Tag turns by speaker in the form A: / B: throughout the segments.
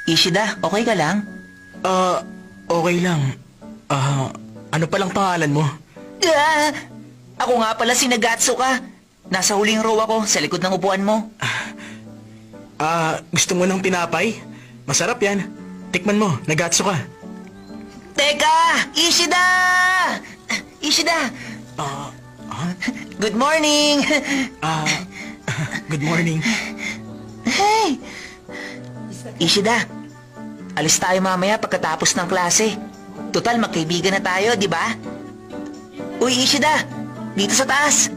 A: Ishida, okay ka lang?
B: Okay lang. Ano palang pangalan mo?
A: Ah, ako nga pala si Nagatsuka. Nasa huling row ako sa likod ng upuan mo.
B: Gusto mo ng tinapay? Masarap yan. Tikman mo, Nagatsu ka.
A: Teka! Ishida! Ishida! Good morning!
B: Good morning.
A: Hey! Ishida, alis tayo mamaya pagkatapos ng klase. Total, magkaibigan na tayo, di ba? Uy, Ishida! Dito sa taas!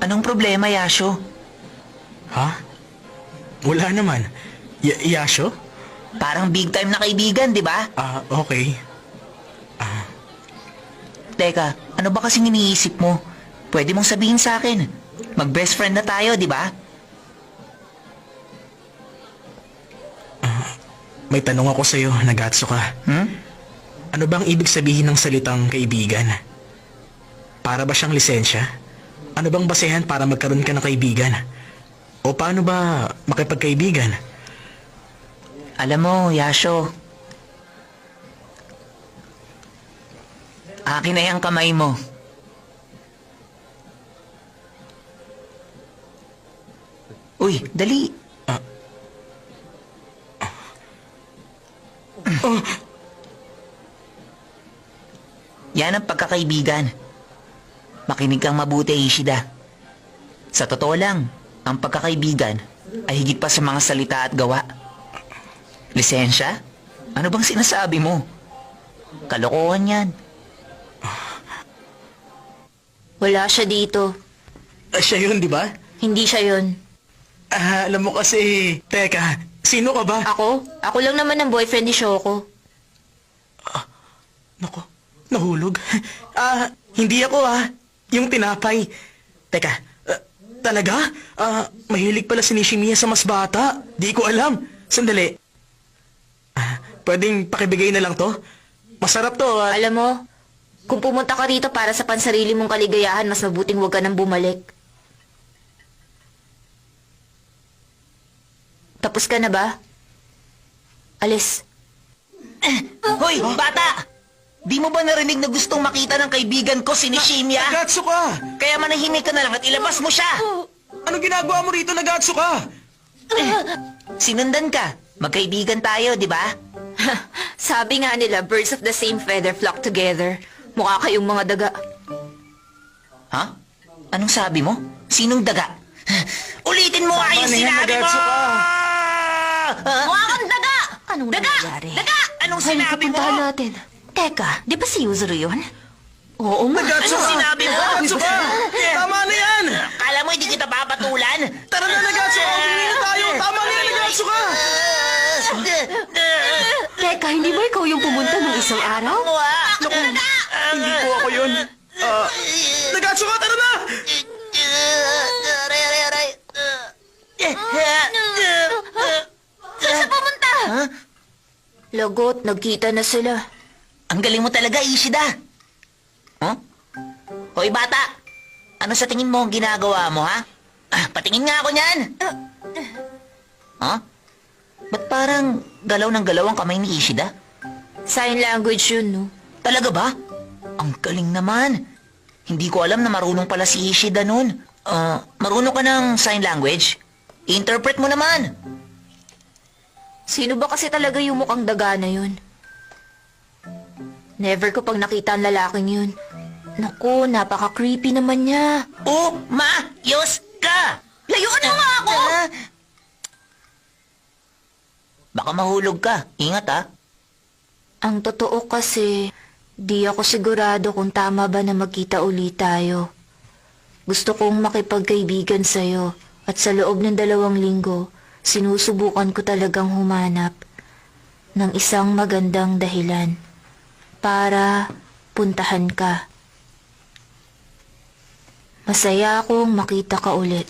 A: Anong problema, Yasho?
B: Ha? Wala naman. Yasho?
A: Parang big time na kaibigan, di ba?
B: Okay.
A: Teka, ano ba kasing iniisip mo? Pwede mong sabihin sa akin. Mag-best friend na tayo, di ba?
B: May tanong ako sa'yo, Nagatsu ka. Ano bang ibig sabihin ng salitang kaibigan? Para ba siyang lisensya? Ano bang basehan para magkaroon ka ng kaibigan? O paano ba makipagkaibigan?
A: Alam mo, Yasho, akin na yung kamay mo. Uy, dali. Yan ang pagkakaibigan. Makinig kang mabuti, Ishida. Sa totoo lang, ang pagkakaibigan ay higit pa sa mga salita at gawa. Lisensya? Ano bang sinasabi mo? Kalokohan yan.
C: Wala siya dito.
B: Siya yun, di ba?
C: Hindi siya yun.
B: Alam mo kasi... Teka, sino ka ba?
C: Ako? Ako lang naman ang boyfriend ni Shoko.
B: Nako, nahulog. Hindi ako Yung tinapay. Teka, talaga? Mahilig pala si Nishimiya sa mas bata. Di ko alam. Sandali. Pwedeng pakibigay na lang to? Masarap to.
C: Alam mo, kung pumunta ka rito para sa pansarili mong kaligayahan, mas mabuting huwag ka nang bumalik. Tapos ka na ba? Alis.
A: Hoy, bata! Di mo ba narinig na gustong makita ng kaibigan ko si Nishimiya?
B: Nagatsu ka!
A: Kaya manahimik ka na lang at ilabas mo siya!
B: Ano ginagawa mo rito, Nagatsu ka?
A: Sinundan ka. Magkaibigan tayo, di ba?
C: Sabi nga nila, birds of the same feather flock together. Mukha kayong mga daga.
A: Ha? Anong sabi mo? Sinong daga? Ulitin mo nga yung
B: na yan,
A: sinabi mo!
B: Nagatsu ka.
C: Mukha kang daga! Anong
A: Daga!
C: nangyayari?
A: Daga! Anong sinabi mo?
C: Puntahan natin. Teka, di ba si Yuzuru yun? Oo nga.
B: Nagatsu
A: Anong
B: ka!
A: sinabi mo?
B: Nagatsu ka! Tama na yan!
A: Kala mo hindi kita papatulan?
B: Tara na, Nagatsu ka! Umuwi na tayo! Tama na yan, Nagatsu ka!
C: Teka, hindi ba ikaw yung pumunta nung isang araw?
B: Naku, hindi ko ako yun. Nagatsu ka, tara na!
C: Saan siya pumunta? Lagot, nagkita na sila.
A: Ang galing mo talaga, Ishida. Huh? Hoy, bata! Ano sa tingin mo ang ginagawa mo, ha? Patingin nga ako niyan! Ba't parang galaw ng galaw ang kamay ni Ishida?
C: Sign language yun, no?
A: Talaga ba? Ang galing naman. Hindi ko alam na marunong pala si Ishida nun. Marunong ka ng sign language? Interpret mo naman.
C: Sino ba kasi talaga yung mukhang daga na yun? Never ko pang nakita ang lalaking yun. Naku, napaka-creepy naman niya.
A: Oh, Yos ka!
C: Layuan mo nga ako!
A: Baka mahulog ka. Ingat, ha?
C: Ang totoo kasi, di ako sigurado kung tama ba na magkita ulit tayo. Gusto kong makipagkaibigan sa'yo at sa loob ng 2 linggo, sinusubukan ko talagang humanap ng isang magandang dahilan para puntahan ka. Masaya akong makita ka ulit.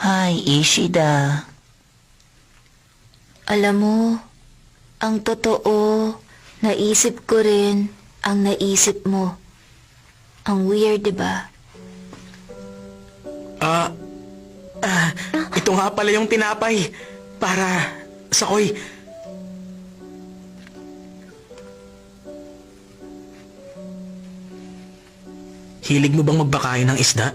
A: Hi, Ishida.
C: Alam mo, ang totoo, naisip ko rin ang naisip mo. Ang weird, diba?
B: Ito nga pala yung tinapay. Para sa koy. Hilig mo bang magbakain ng isda?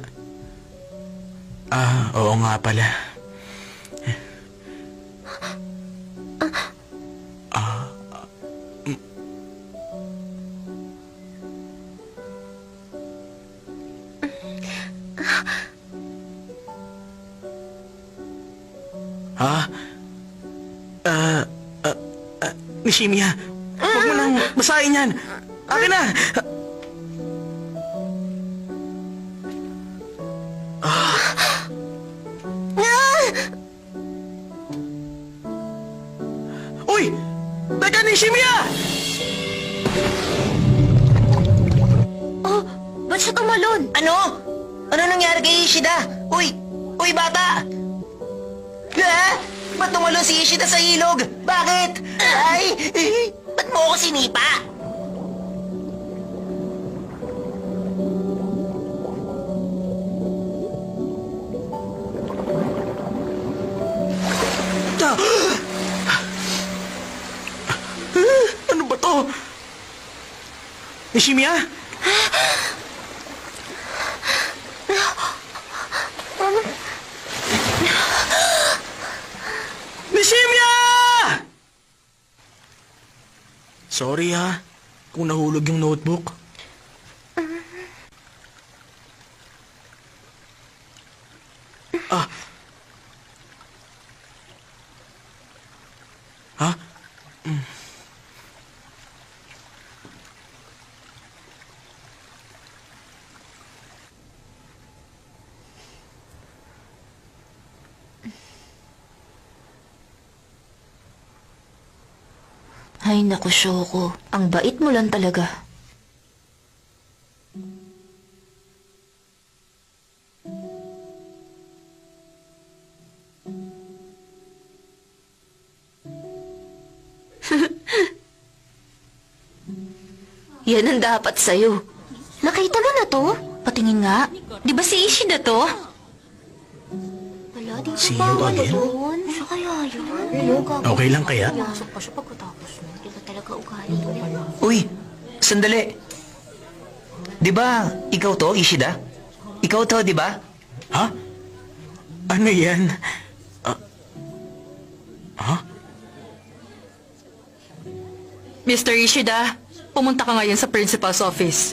B: Oo nga pala. Ha? Nishimiya, huwag mo nang basahin yan. Akin na! Uy! Teka, Nishimiya!
C: Oh, ba't siya tumalon?
A: Ano? Ano nangyari kay Ishida? Uy! Uy, bata! Ba't tumalo si Ishida sa ilog? Bakit? Ay! Ba't mo ako sinipa?
B: Ano ba to? Nishimiya? Nishimiya! Sorry ha, kung nahulog yung notebook. Ah. Ha?
C: Ay naku, Shoko. Ang bait mo lang talaga. Yan ang dapat sa'yo. Nakita mo na to? Patingin nga. Di ba si Ishida to? Wala, di
B: See you again?
C: Siya kaya yun?
B: Okay lang kaya?
C: Pumasok pa siya pagkatapos mo. Di ba talaga ugali yun?
A: Uy! Sandali! Di ba ikaw to, Ishida? Ikaw to, di ba?
B: Ha? Ano yan?
D: Mr. Ishida, pumunta ka ngayon sa principal's office.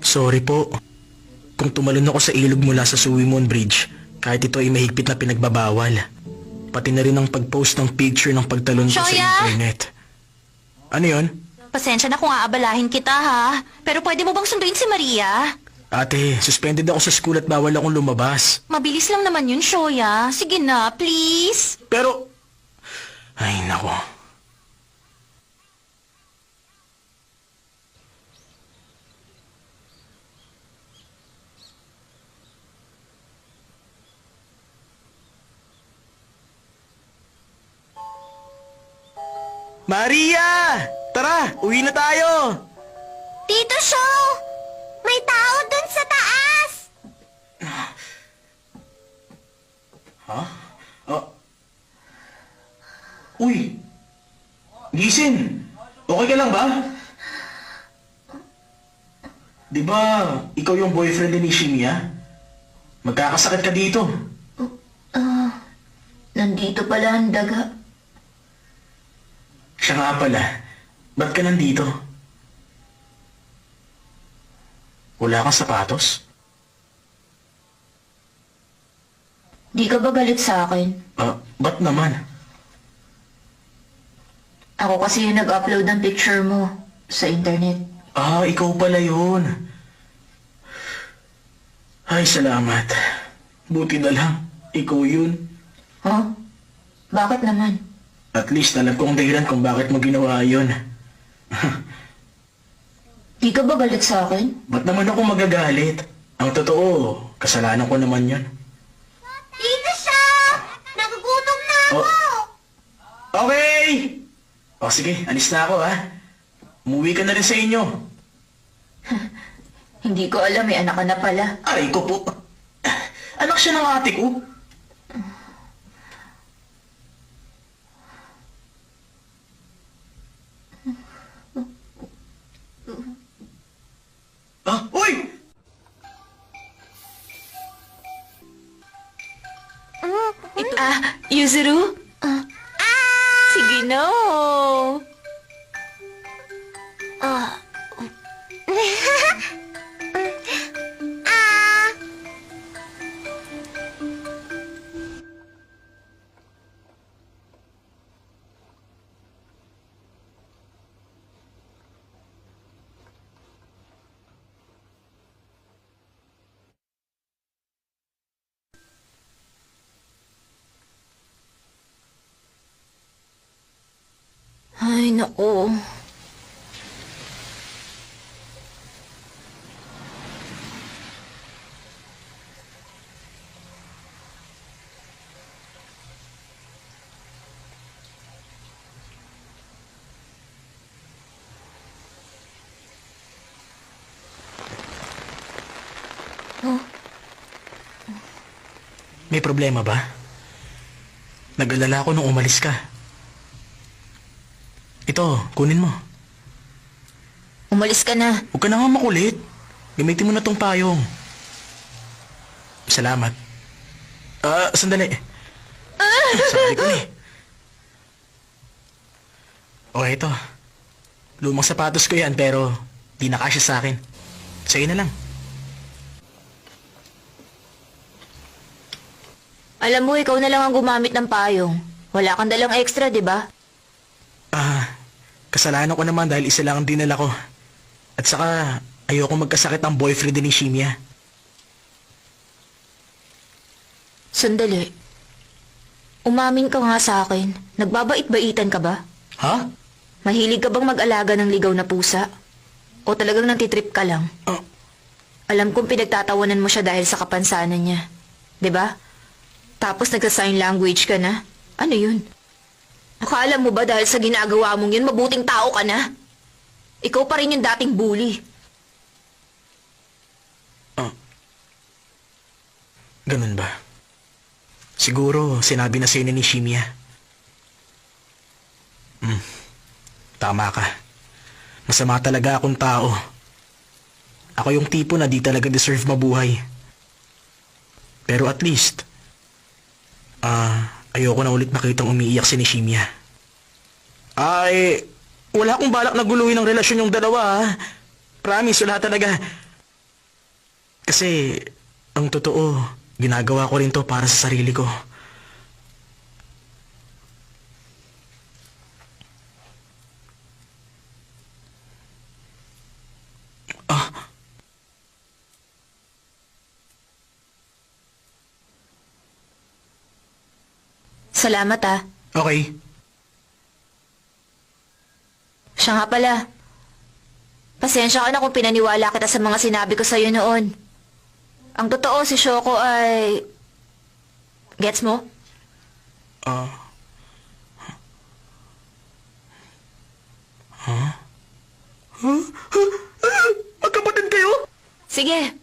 B: Sorry po. Kung tumalon ako sa ilog mula sa Suwimon Bridge, kahit ito ay mahigpit na pinagbabawal. Pati na rin ang pag-post ng picture ng pagtalon ko sa
C: Shoya!
B: internet. Ano yon?
C: Pasensya na kung aabalahin kita, ha? Pero pwede mo bang sunduin si Maria?
B: Ate, suspended ako sa school at bawal akong lumabas.
C: Mabilis lang naman yun, Shoya. Sige na, please.
B: Pero... Ay, nako. Maria! Tara, uwi na tayo!
C: Tito Show! May tao dun sa taas!
B: Uy! Gising! Okay ka lang ba? Di ba, ikaw yung boyfriend ni Nishimiya? Magkakasakit ka dito.
C: Nandito pala ang daga.
B: Siya nga pala, ba't ka nandito? Wala kang sapatos?
C: Di ka ba galit sa akin?
B: Ba't naman?
C: Ako kasi yung nag-upload ng picture mo sa internet.
B: Ikaw pala yun. Ay, salamat. Buti na lang, ikaw yun.
C: Huh? Bakit naman?
B: At least alam ko ang dahilan kung bakit mo ginawa yun.
C: Di ka ba galit sa akin?
B: Ba't naman ako magagalit? Ang totoo, kasalanan ko naman yun.
C: Tita siya! Nagugutom na
B: Oh. Okay! O sige, alis na ako ha. Umuwi ka na rin sa inyo.
C: Hindi ko alam, may anak ka na pala.
B: Aray ko po. Anak siya ng ate ko. Ah, uy!
C: Yuzuru? Sige na. Ay, naku.
B: May problema ba? Nag-alala ako nung umalis ka. Ito, kunin mo.
C: Umalis ka na.
B: Huwag ka na nga makulit. Gamitin mo na tong payong. Salamat. Sandali. Sabi ko na eh. O, ito. Lumang sapatos ko yan pero di nakasya sa akin. Sa'yo na lang.
C: Alam mo, ikaw na lang ang gumamit ng payong. Wala kang dalang extra, di ba?
B: Kasalanan ko naman dahil isa lang ang dinala ko. At saka, ayoko magkasakit ang boyfriend ni Shimia.
C: Sandali. Umamin ka nga sa akin. Nagbabait-baitan ka ba?
B: Ha?
C: Mahilig ka bang mag-alaga ng ligaw na pusa? O talagang nantitrip ka lang?
B: Ah,
C: Alam kong pinagtatawanan mo siya dahil sa kapansanan niya. 'Di ba? Tapos nagsa-sign language ka na? Ano yun? Akala mo ba dahil sa ginagawa mong yun, mabuting tao ka na? Ikaw pa rin yung dating bully.
B: ganun ba? Siguro, sinabi na sa'yo ni Shimia. Tama ka. Masama talaga akong tao. Ako yung tipo na di talaga deserve mabuhay. Pero at least, ayoko na ulit makitang umiiyak si Nishimiya. Ay, wala akong balak na guluhin ang relasyon yung dalawa, ha? Promise, wala talaga. Kasi, ang totoo, ginagawa ko rin to para sa sarili ko.
C: Salamat ah.
B: Okay.
C: Siya nga pala. Pasensya ka na kung pinaniwala kita sa mga sinabi ko sa'yo noon. Ang totoo, si Shoko ay... Gets mo?
B: Magkapatid kayo?
C: Sige.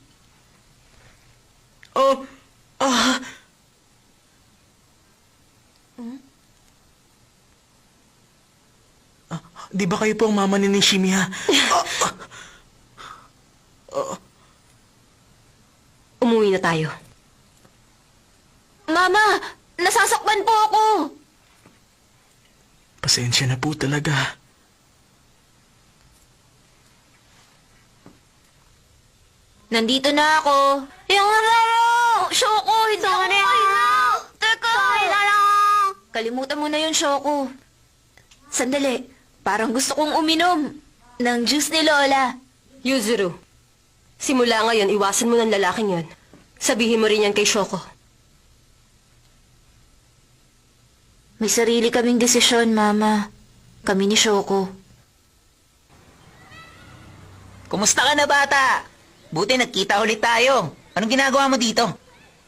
B: Di ba kayo po ang mama ni Nishimiya?
D: Umuwi na tayo.
C: Mama! Nasasaktan po ako!
B: Pasensya na po talaga.
C: Nandito na ako. Yung laro! Shoko, hindi ako makahinga! Teka! Kalimutan mo na yun, Shoko. Sandali, parang gusto kong uminom ng juice ni Lola.
D: Yuzuru, simula ngayon, iwasan mo ng lalaking yon. Sabihin mo rin yan kay Shoko.
C: May sarili kaming desisyon, Mama. Kami ni Shoko.
A: Kumusta ka na, bata? Buti nagkita ulit tayo. Anong ginagawa mo dito?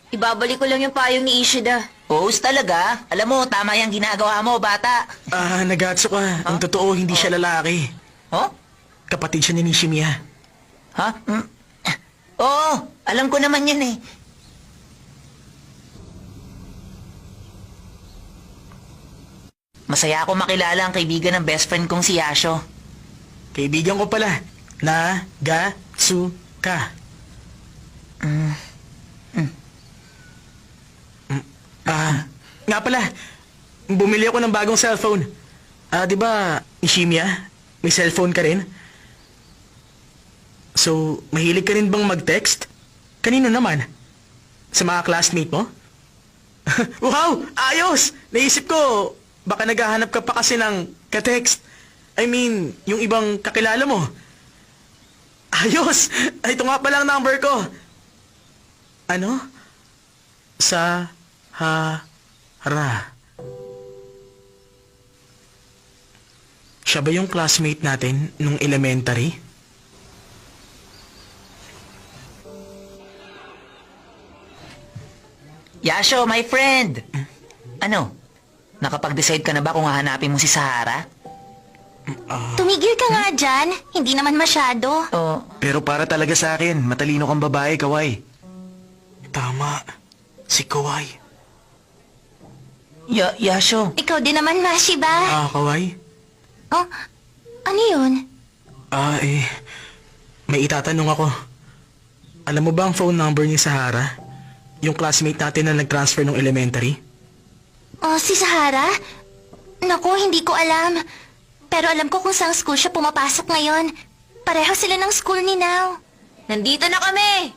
C: Ibabalik ko lang yung payong ni Ishida.
A: Host talaga? Alam mo, tama yung ginagawa mo, bata.
B: Nagatso ka. Ang totoo, hindi siya lalaki.
A: Oh?
B: Kapatid siya ni Nishimiya.
A: Ha? Oo, alam ko naman yan eh. Masaya ako makilala ang kaibigan ng best friend kong si Yasho.
B: Kaibigan ko pala. Nagatsuka. Nga pala, bumili ako ng bagong cellphone. Di ba, Nishimiya, may cellphone ka rin? So, mahilig ka rin bang mag-text? Kanino naman? Sa mga classmate mo? Wow! Ayos! Naisip ko, baka naghahanap ka pa kasi ng ka-text. I mean, yung ibang kakilala mo. Ayos! Ito nga pala ang number ko. Ano? Sahara. Siya ba yung classmate natin nung elementary?
A: Yasho, my friend! Ano? Nakapag-decide ka na ba kung hahanapin mo si Sahara?
C: Tumigil ka nga dyan. Hindi naman masyado.
A: O,
E: Pero para talaga sa akin, matalino kang babae, Kawai.
B: Tama. Si Kawai.
A: Yasho,
C: Ikaw din naman, Mashi ba?
B: Kawai?
C: Oh, ano yun?
B: May itatanong ako. Alam mo ba ang phone number ni Sahara? Yung classmate natin na nag-transfer nung elementary?
C: Oh, si Sahara? Naku, hindi ko alam. Pero alam ko kung saan school siya pumapasok ngayon. Pareho sila ng school ni Now. Nandito na kami!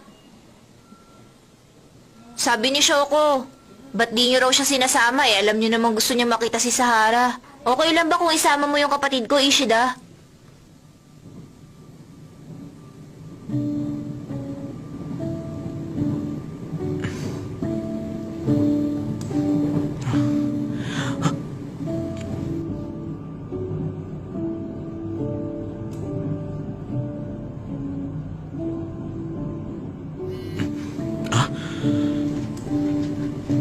C: Sabi ni Shoko, ba't di niyo raw siya sinasama eh? Alam niyo naman gusto niya makita si Sahara. Okay lang ba kung isama mo yung kapatid ko, Ishida?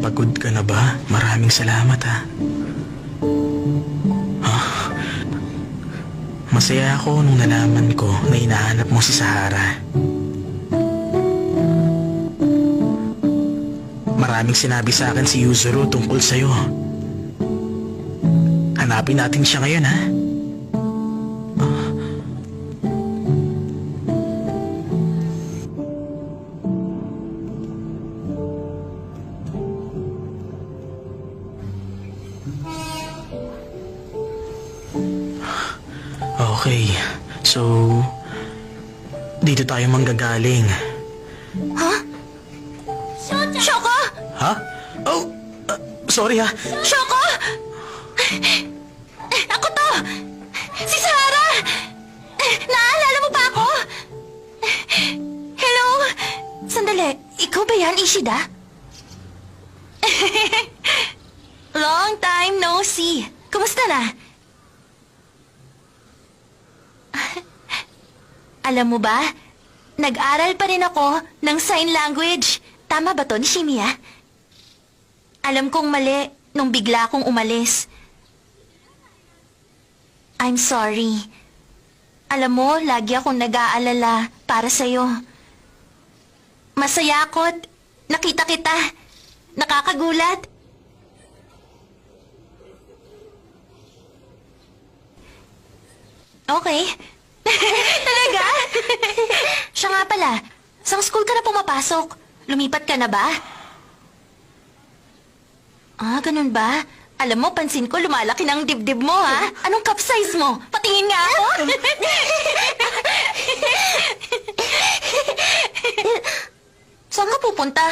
B: Pagod ka na ba? Maraming salamat ha. Masaya ako nung nalaman ko na hinahanap mo si Sahara. Maraming sinabi sa akin si Yuzuru tungkol sa'yo. Hanapin natin siya ngayon ha. Okay, so dito tayo manggagaling.
C: Shoko!
B: Ha? Oh, sorry ha.
C: Shoko! Ako to! Si Sahara! Naalala mo pa ako? Hello? Sandali, ikaw ba yan, Ishida? Long time no see. Kumusta na? Alam mo ba, nag-aral pa rin ako ng sign language. Tama ba to, Nishimiya? Alam kong mali nung bigla akong umalis. I'm sorry. Alam mo, lagi akong nag-aalala para sa'yo. Masaya ako't nakita kita. Nakakagulat. Okay. Talaga? Siya nga pala, saan school ka na pumapasok? Lumipat ka na ba? Ganun ba? Alam mo, pansin ko lumalaki ng dibdib mo, ha? Anong cup size mo? Patingin nga ako. Saan ka pupunta?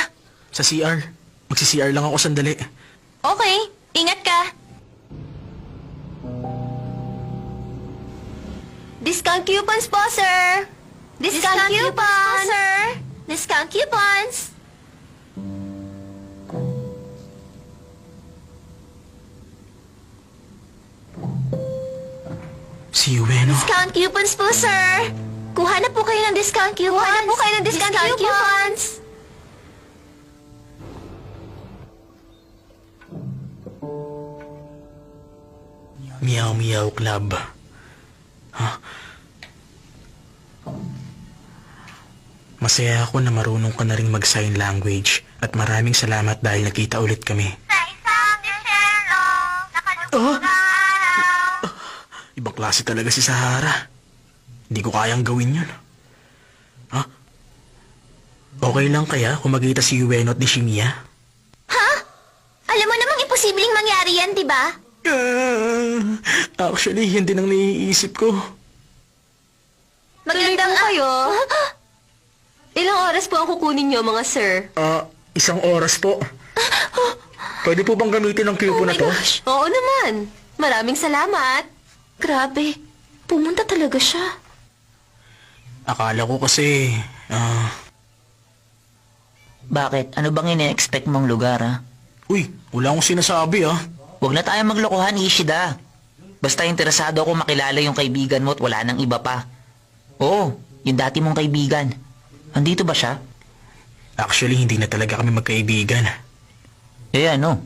B: Sa CR. Magsi-CR lang ako sandali.
C: Okay, ingat ka. Discount coupons po, sir. Discount coupons, sir. Discount coupons.
B: Si Ueno.
C: Discount coupons po, sir. Kuha na po kayo ng discount coupons.
B: Meow Meow Club. Masaya ako na marunong ka na rin mag-sign language at maraming salamat dahil nakita ulit kami. Ibang klase talaga si Sahara. Hindi ko kayang gawin yun. Okay lang kaya kung magkita si Ueno at ni Shimiya?
C: Alam mo namang imposibleng mangyari yan, di ba?
B: Actually, yun din ang naiisip ko.
D: Magandang kayo. Ilang oras po ang kukunin niyo, mga sir?
B: 1 oras po. Pwede po bang gamitin ang coupon na to?
D: Oo naman. Maraming salamat.
C: Grabe, pumunta talaga siya.
B: Akala ko kasi,
A: Bakit? Ano bang ine-expect mong lugar, ha?
B: Uy, wala akong sinasabi
A: Huwag na tayong maglokohan, Ishida. Basta interesado ako makilala yung kaibigan mo at wala nang iba pa. Oo, yung dati mong kaibigan. Andito ba siya?
B: Actually, hindi na talaga kami magkaibigan.
A: Eh ano?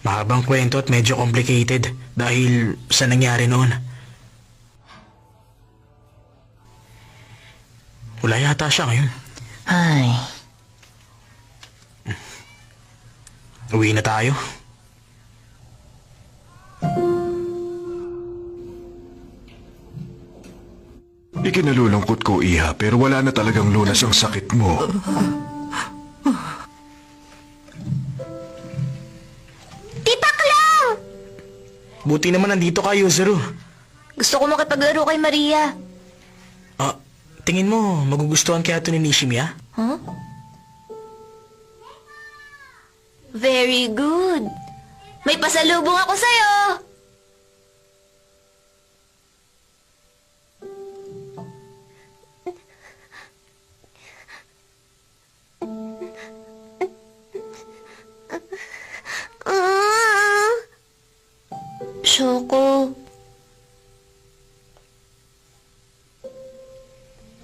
B: Mahabang kwento at medyo complicated dahil sa nangyari noon. Wala yata siya ngayon.
A: Ay,
B: Uwi na tayo.
F: Ikinalulungkot ko, Iha, pero wala na talagang lunas ang sakit mo.
C: Tipak lang!
B: Buti naman nandito ka, Yuzuru.
C: Gusto ko makipaglaro kay Maria.
B: Tingin mo, magugustuhan kaya ito ni Nishimiya?
C: Huh? Very good. May pasalubong ako sa'yo. Shoko.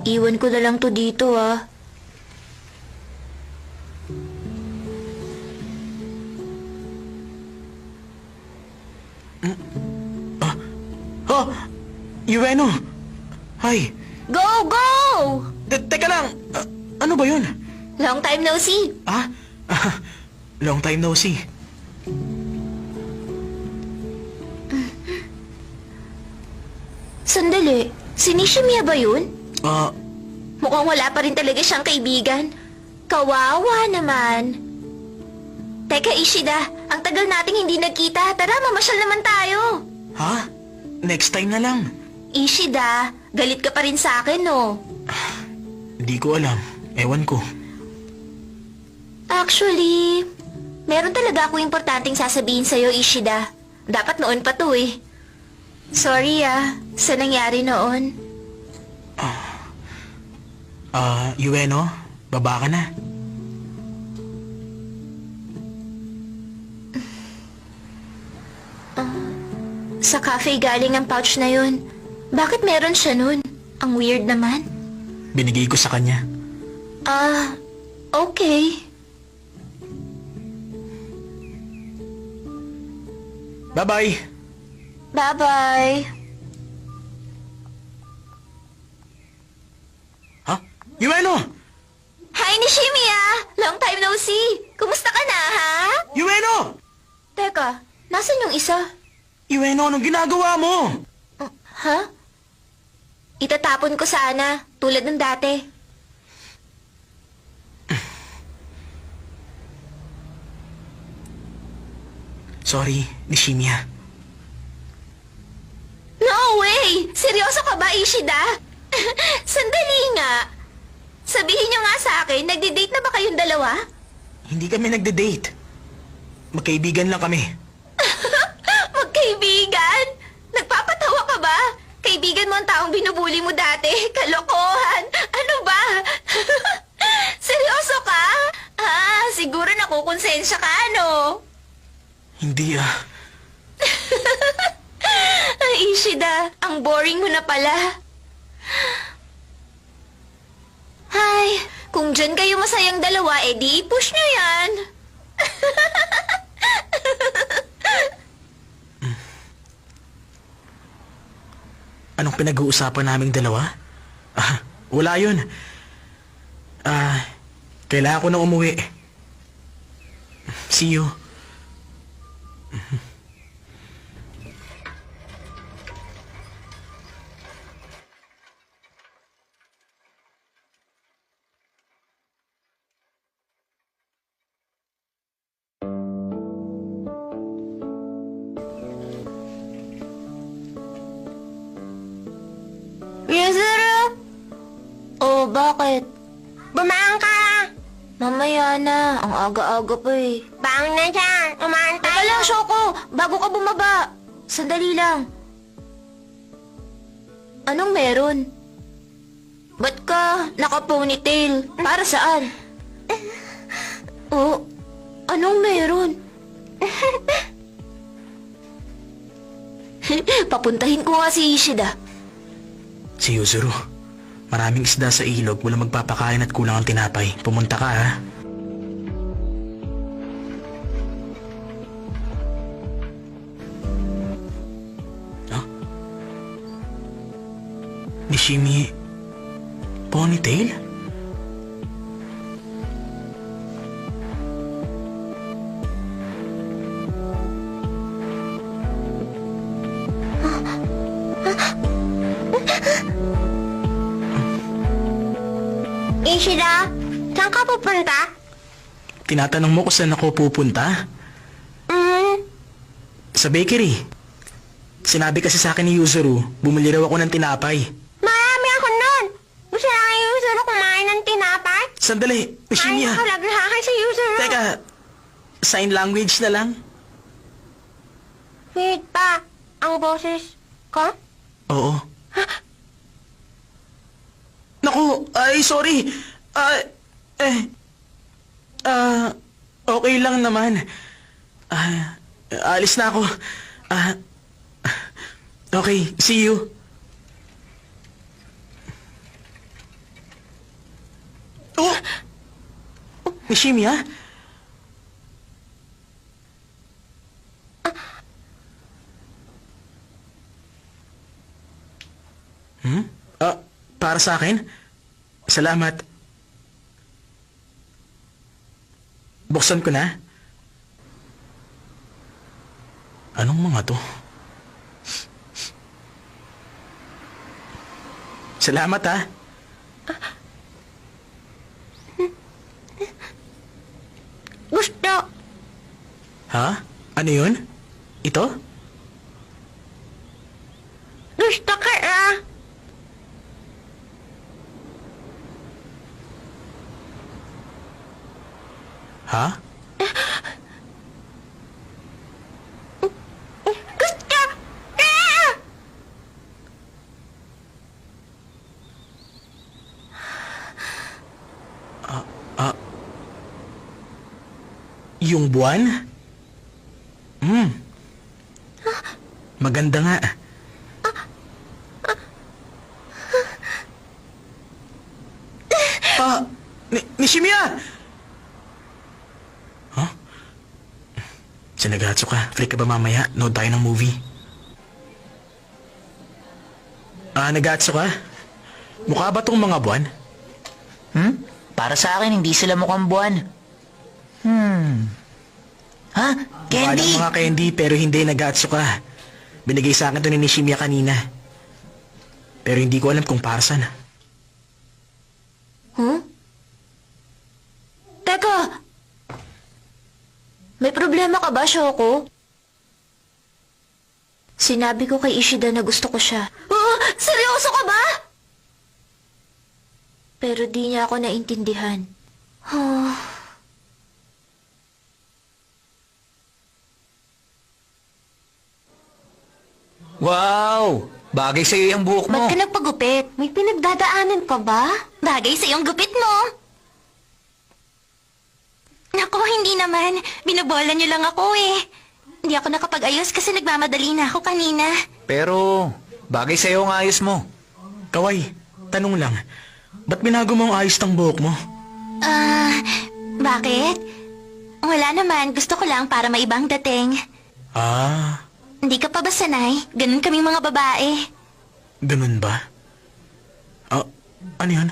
C: Iwan ko na lang to dito, ah.
B: Ueno! Hi!
C: Go, go!
B: Teka lang! Ano ba yun?
C: Long time no see.
B: Long time no see.
C: Sandali, si Nishimiya ba yun?
B: Ah,
C: Mukhang wala pa rin talaga siyang kaibigan. Kawawa naman. Teka, Ishida, ang tagal nating hindi nagkita. Tara, mamasyal naman tayo.
B: ha? Next time na lang.
C: Ishida, galit ka pa rin sa akin, no?
B: Hindi ko alam. Ewan ko.
C: Actually, meron talaga ako importanteng sasabihin sa'yo, Ishida. Dapat noon pa to eh. Sorry sa nangyari noon.
B: Ueno, baba ka na.
C: Sa cafe galing ang pouch na yun. Bakit meron siya nun? Ang weird naman.
B: Binigay ko sa kanya.
C: Okay.
B: Bye-bye!
C: Bye-bye.
B: Ha? Ueno!
C: Hi, Nishimiya! Long time no see! Kumusta ka na, ha?
B: Ueno!
C: Teka, nasan yung isa?
B: Ueno, anong ginagawa mo?
C: Ha? Itatapon ko sana, tulad ng dati.
B: Sorry, Nishimiya.
C: No way! Seryoso ka ba, Ishida? Sandali nga. Sabihin niyo nga sa akin, nagde-date na ba kayong dalawa?
B: Hindi kami nagde-date. Magkaibigan lang kami.
C: Magkaibigan? Nagpapatawa ka ba? Kaibigan mo ang taong binubuli mo dati. Kalokohan. Ano ba? Seryoso ka? Siguro nakukonsensya ka, no?
B: Hindi
C: Ay, Ishida, ang boring mo na pala. Kung dyan kayo masayang dalawa, edi i-push nyo yan.
B: Anong pinag-uusapan naming dalawa? Wala yun. Kailangan ko na umuwi. See you.
C: Yuzuru! Oh, bakit?
G: Bumaang ka!
C: Mamaya na, ang aga-aga pa eh.
G: Baang na dyan! Umaan
C: Teka
G: tayo!
C: lang, Shoko! Bago ka bumaba! Sandali lang. Anong meron? Ba't ka naka-ponytail? Para saan? Oh, anong meron? Papuntahin ko nga si Ishida.
B: Si Yuzuru. Maraming isda sa ilog, walang magpapakain at kulang ang tinapay. Pumunta ka, ha? Huh? Nishimi... Ponytail?
G: Ishida, saan ka pupunta?
B: Tinatanong mo kung saan ako pupunta? Sa bakery. Sinabi kasi sa akin ni Yuzuru, bumili raw ako ng tinapay.
G: Marami ako nun! Gusto na kayo Yuzuru kumain ng tinapay?
B: Sandali,
G: Ay,
B: Nishimiya.
G: nakalaglahay sa Yuzuru.
B: Teka, sign language na lang?
G: Wait pa, ang boses ko?
B: Oo. Naku, ay sorry. Okay lang naman. Alis na ako. Okay, see you. Oh! Nishimiya? Para sa akin? Salamat. Buksan ko na. Anong mga to? Salamat, ha?
G: Gusto.
B: Ha? Ano yun? Ito?
G: Gusto ka ah.
B: Ha?
G: Gusto ka!
B: Yung buwan? Maganda nga. Nishimiya! Huh? Sinagatso ka. Free ka ba mamaya? Nood tayo ng movie. Nagatso ka? Mukha ba tong mga buwan?
A: Para sa akin, hindi sila mukhang buwan. Ha?
B: Mukha
A: Candy!
B: ng mga candy pero hindi nagatso ka. Binigay sa akin to ni Nishimiya kanina. Pero hindi ko alam kung para saan.
C: Huh? Teka! May problema ka ba, Shoko? Sinabi ko kay Ishida na gusto ko siya. Oh, seryoso ka ba? Pero di niya ako naintindihan. Oh.
A: Wow! Bagay sa'yo yung buhok mo.
G: Ba't ka nagpagupit? May pinagdadaanan ka ba? Bagay sa iyong gupit mo. Naku, hindi naman. Binobola niyo lang ako eh. Hindi ako nakapag-ayos kasi nagmamadali na ako kanina.
A: Pero, bagay sa'yo ang ayos mo.
B: Kaway, tanong lang. Ba't binago mo ang ayos ng buhok mo?
G: Bakit? Wala naman. Gusto ko lang para maibang dating.
B: Ah,
G: Hindi ka pa ba sanay? Ganun kaming mga babae.
B: ganun ba? Ah, ano yun?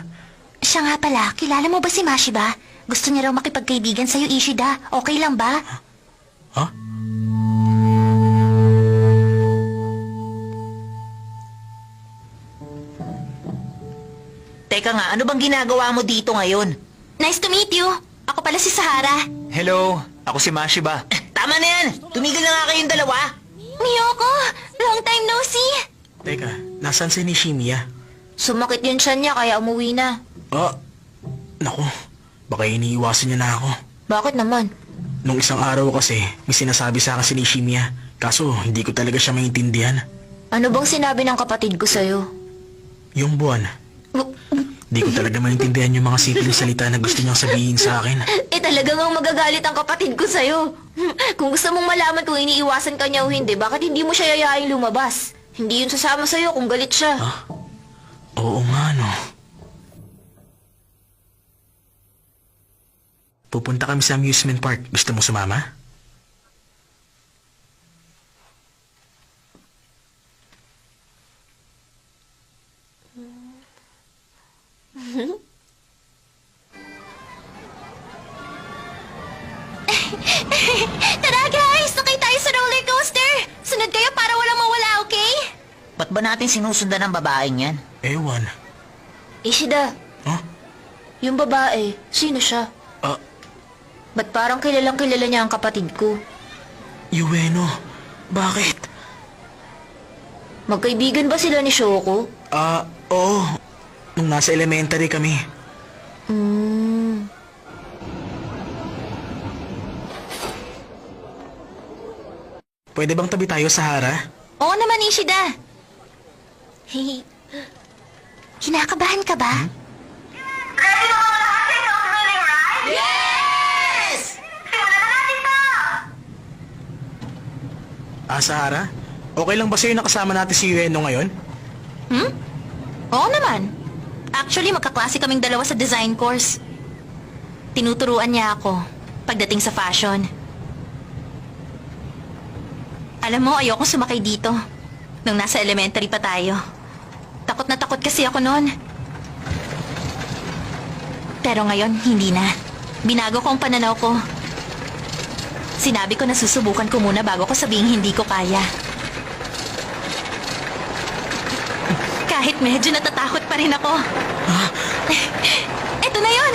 G: Siya nga pala, kilala mo ba si Mashiba? Gusto niya raw makipagkaibigan sa'yo, Ishida. Okay lang ba?
B: Ha?
A: Teka nga, ano bang ginagawa mo dito ngayon?
G: Nice to meet you. Ako pala si Sahara.
E: Hello, ako si Mashiba.
A: Tama na yan! Tumigil na nga kayong dalawa!
G: Miyoko, long time no see.
B: Teka, nasaan si Nishimiya?
C: Sumakit yung tiyan niya kaya umuwi na.
B: Ah, naku, baka iniiwasan niya na ako.
C: Bakit naman?
B: Nung isang araw kasi, may sinasabi sa akin si Nishimiya. Kaso, hindi ko talaga siya maintindihan.
C: Ano bang sinabi ng kapatid ko sa'yo?
B: Yung buwan, di ko talaga maintindihan yung mga simpleng salita na gusto niyang sabihin sa akin.
C: Talagang ang magagalit ang kapatid ko sa'yo. Kung gusto mong malaman kung iniiwasan ka niya o hindi, bakit hindi mo siya yayaing lumabas? Hindi yun sasama sa'yo kung galit siya.
B: Oo nga, no. Pupunta kami sa amusement park. Gusto mo sumama?
G: Tara guys, sakay tayo sa roller coaster. Sunod kayo para walang mawala, okay?
A: Ba't ba natin sinusundan ang babaeng yan?
B: Ewan.
C: Ishida,
B: Huh?
C: yung babae, sino siya?
B: Ah,
C: Ba't parang kilalang kilala niya ang kapatid ko?
B: Yueno. Bakit?
C: Magkaibigan ba sila ni Shoko?
B: Ah, oo. Nung nasa elementary kami. Pwede bang tabi tayo, Sahara?
G: Oo naman, Ishida. Hey, kinakabahan ka ba?
B: Ah, Sahara? Okay lang ba sa'yo nakasama natin si Yueno ngayon?
G: Oo naman. Actually, magkaklase kaming dalawa sa design course. Tinuturuan niya ako pagdating sa fashion. Alam mo, ayoko sumakay dito. Nung nasa elementary pa tayo. Takot na takot kasi ako noon. Pero ngayon, hindi na. Binago ko ang pananaw ko. Sinabi ko na susubukan ko muna bago ko sabihin hindi ko kaya. Kahit medyo natatakot pa rin ako. Eto na yun!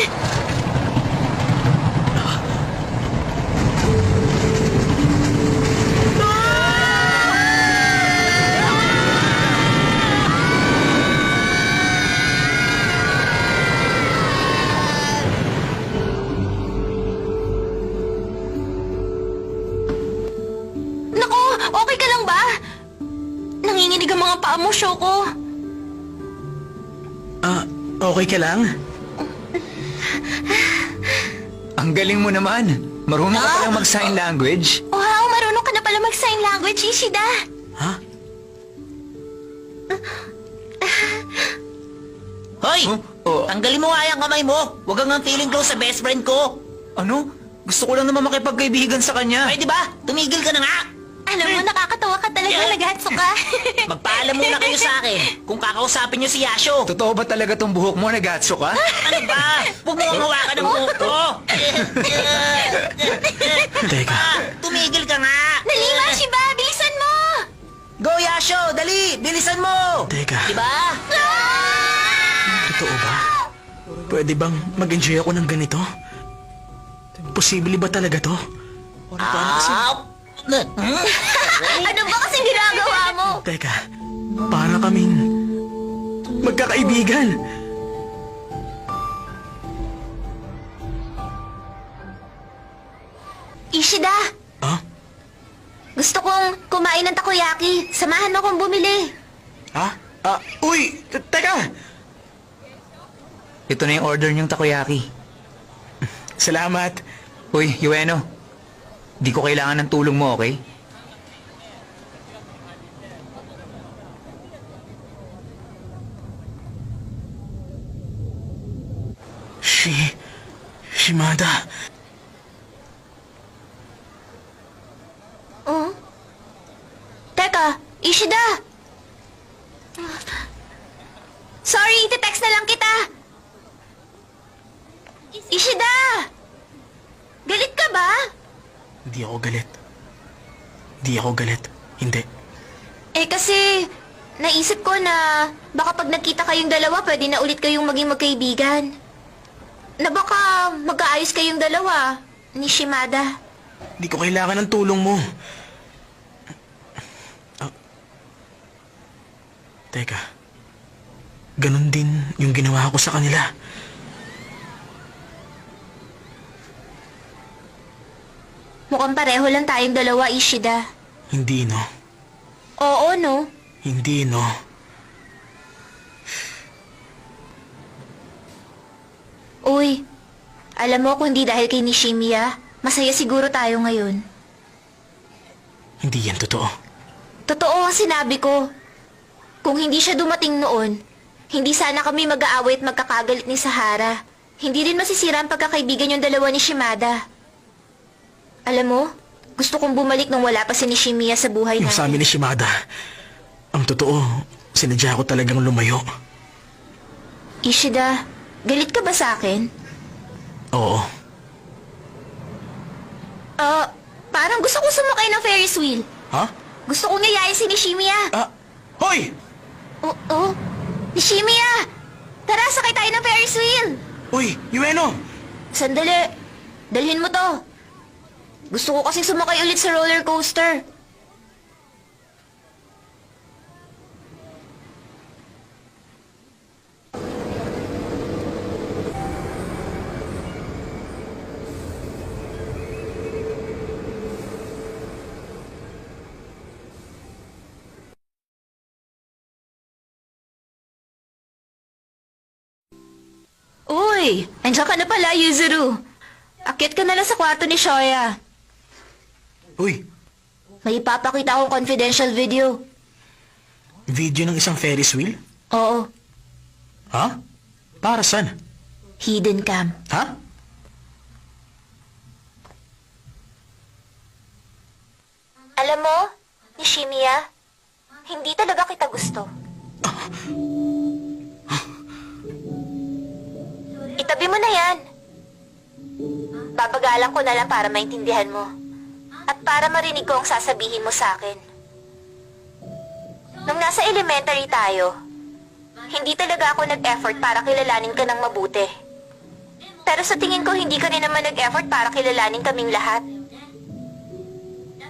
G: Nako, okay ka lang ba? Nanginginig ang mga paa mo, Shoko.
B: Ah, okay ka lang?
E: Ang galing mo naman. Marunong ka palang mag-sign language.
G: Wow, marunong ka na pala mag-sign language, Ishida.
B: Ha?
A: Hoy!
E: Oh.
A: Tanggalin mo nga yung kamay mo! Huwag kang ang feeling close sa best friend ko!
E: Ano? Gusto ko lang naman makipagkaibigan sa kanya.
A: Pwede ba? Tumigil ka na nga!
G: Alam mo, nakakatawa ka talaga, naghatso ka.
A: Magpaalam muna kayo sa akin kung kakausapin niyo si Yasho.
E: Totoo ba talaga tong buhok mo? Nagatso ka?
A: Ano ba? Huwag mo kang hawakan ng buhok ko!
B: Teka,
A: Tumigil ka nga!
G: Dali, Mashiba, bilisan mo!
A: Go, Yasho! Dali! Bilisan mo!
B: teka.
A: Diba?
B: Totoo ba? Pwede bang mag-enjoy ako ng ganito? Posible ba talaga to?
A: Ah!
C: Ano ba kasing ginagawa mo?
B: Teka, para kaming magkakaibigan.
C: Ishida,
B: Ha?
C: gusto kong kumain ng takoyaki. Samahan mo akong bumili.
B: Ha? Ah, uy! Teka!
E: Ito na yung order niyong takoyaki.
B: Salamat.
E: Uy, Yueno. Di ko kailangan ng tulong mo, okay?
B: Shimada,
C: Oh? Teka, Ishida! Sorry, iti-text na lang kita! Ishida! Galit ka ba?
B: hindi ako galit. Hindi ako galit. Hindi.
C: Eh kasi, naisip ko na baka pag nagkita kayong dalawa, pwede na ulit kayong maging magkaibigan. Na baka magkaayos kayong dalawa ni Shimada.
B: Hindi ko kailangan ng tulong mo. Teka. Ganon din yung ginawa ko sa kanila.
C: Mukhang pareho lang tayong dalawa, Ishida.
B: Hindi, no?
C: Oo, no?
B: Hindi, no?
C: Uy, alam mo kung hindi dahil kay Nishimiya, masaya siguro tayo ngayon.
B: Hindi yan totoo.
C: Totoo ang sinabi ko. Kung hindi siya dumating noon, hindi sana kami mag-aaway at magkakagalit ni Sahara. Hindi rin masisira ang pagkakaibigan yung dalawa ni Shimada. Alam mo, gusto kong bumalik nung wala pa si Nishimiya sa buhay
B: Yung sa amin ni Shimada, ang totoo, sinadya ko talagang lumayo.
C: Ishida, galit ka ba sa akin?
B: Oo.
C: Parang gusto kong sumakay ng Ferris wheel.
B: Ha?
C: Gusto kong yayain si Nishimiya.
B: Hoy!
C: Oo, Nishimiya! Tara, sakay tayo ng Ferris wheel!
B: Uy, Yueno!
C: Sandali, dalhin mo to. Gusto ko kasi sumakay ulit sa roller coaster. Uy, andiyan ka na pala, Yuzuru. Akyat ka na lang sa kwarto ni Shoya.
B: Uy,
C: May ipapakita akong confidential video.
B: video ng isang Ferris wheel?
C: Oo,
B: Ha? Para saan?
C: hidden cam.
B: Ha?
C: Alam mo, Nishimiya, hindi talaga kita gusto. Itabi mo na yan. Babagalan ko na lang para maintindihan mo. At para marinig ko ang sasabihin mo sa akin. Nung nasa elementary tayo, hindi talaga ako nag-effort para kilalanin ka ng mabuti. Pero sa tingin ko, hindi ka rin naman nag-effort para kilalanin kaming lahat.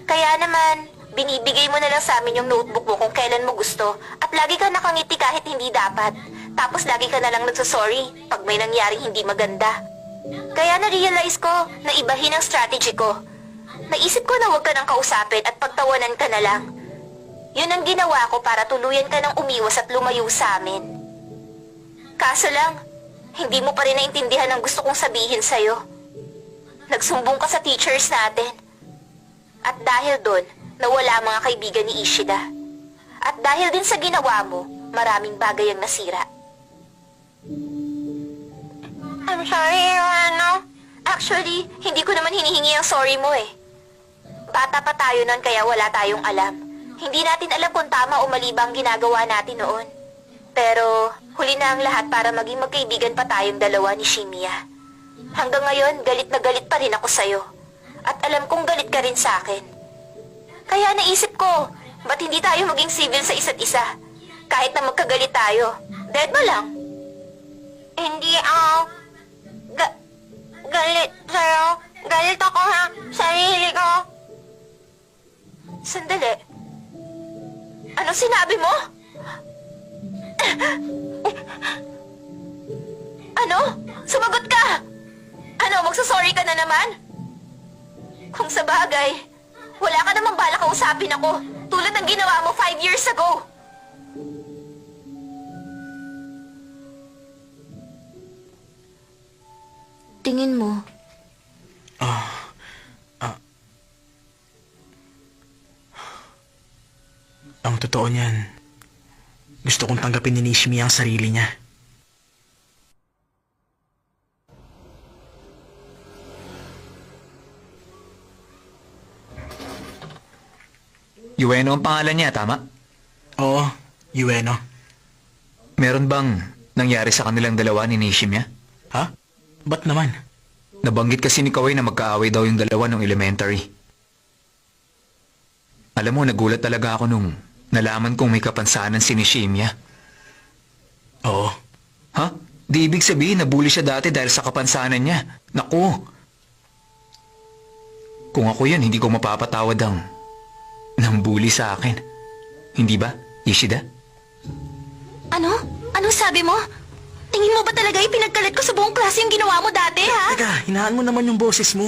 C: Kaya naman, binibigay mo na lang sa amin yung notebook mo kung kailan mo gusto at lagi ka nakangiti kahit hindi dapat. Tapos lagi ka na lang nagsasorry pag may nangyaring hindi maganda. Kaya na-realize ko na ibahin ang strategy ko. Naisip ko na huwag ka nang kausapin at pagtawanan ka na lang. Yun ang ginawa ko para tuluyan ka ng umiwas at lumayo sa amin. Kaso lang, hindi mo pa rin naintindihan ang gusto kong sabihin sa'yo. Nagsumbong ka sa teachers natin. At dahil doon, nawala ang mga kaibigan ni Ishida. At dahil din sa ginawa mo, maraming bagay ang nasira. I'm sorry, Rano. Actually, hindi ko naman hinihingi ang sorry mo eh. Bata pa tayo noon kaya wala tayong alam. Hindi natin alam kung tama o mali ba ang ginagawa natin noon. Pero huli na ang lahat para maging magkaibigan pa tayong dalawa ni Shimiya. Hanggang ngayon, galit na galit pa rin ako sa'yo. At alam kong galit ka rin sa akin. Kaya naisip ko, ba't hindi tayo maging civil sa isa't isa? Kahit na magkagalit tayo. Dead ba lang? Hindi ako galit sa'yo. Galit ako ha, sarili ko. Sandali. Ano sinabi mo? Ano? Sumagot ka! Ano, magsasorry ka na naman? Kung sa bagay, wala ka namang bala kausapin ako, tulad ng ginawa mo 5 years ago. Tingin mo,
B: Ang totoo niyan, gusto kong tanggapin ni Nishimi ang sarili niya.
E: Ueno ang pangalan niya, tama?
B: Oo, Ueno.
E: Meron bang nangyari sa kanilang dalawa ni Nishimiya?
B: Ha? Ba't naman?
E: Nabanggit kasi ni Kawai na magkaaway daw yung dalawa nung elementary. Alam mo, nagulat talaga ako nung nalaman kong may kapansanan si Nishimiya.
B: Oo.
E: Ha? Di ibig sabihin nabully siya dati dahil sa kapansanan niya. Naku! Kung ako yan, hindi ko mapapatawad ng bully sa akin. Hindi ba, Ishida?
G: Ano? Anong sabi mo? Tingin mo ba talaga ipinagkalat ko sa buong klase yung ginawa mo dati, ha?
B: Teka, hinaan mo naman yung boses mo.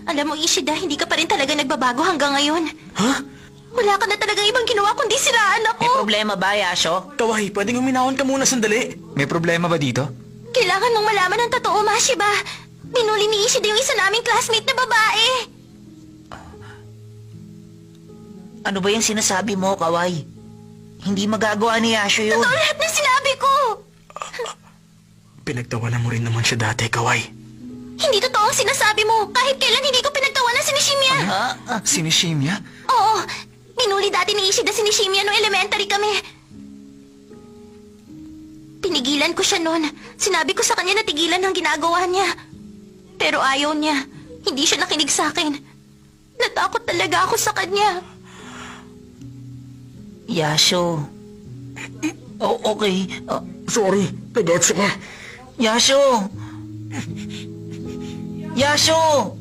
G: Alam mo, Ishida, hindi ka pa rin talaga nagbabago hanggang ngayon.
B: Ha?
G: Wala ka na talaga ibang ginawa kundi siraan
A: May
G: ako.
A: problema ba, Yasho?
B: Kawai, pwedeng uminahon ka muna sandali.
E: May problema ba dito?
G: Kailangan mong malaman ang totoo, Mashiba. Binuli ni Ishida yung isa naming classmate na babae.
A: Ano ba yung sinasabi mo, Kawai? Hindi magagawa ni Yasho yun.
G: Totoo lahat ng sinabi ko.
B: Pinagtawanan mo rin naman siya dati, Kawai.
G: Hindi totoo ang sinasabi mo. Kahit kailan hindi ko pinagtawanan si Nishimiya.
E: Si Nishimiya?
G: Oo, binuli dati ni Ishida si Nishimiya nung elementary kami. Pinigilan ko siya noon. Sinabi ko sa kanya na tigilan ang ginagawa niya. Pero ayaw niya. Hindi siya nakinig sa akin. Natakot talaga ako sa kanya.
A: Yasho. Oh, okay.
B: Sorry, nag-atsa ka.
A: Yasho! Yasho!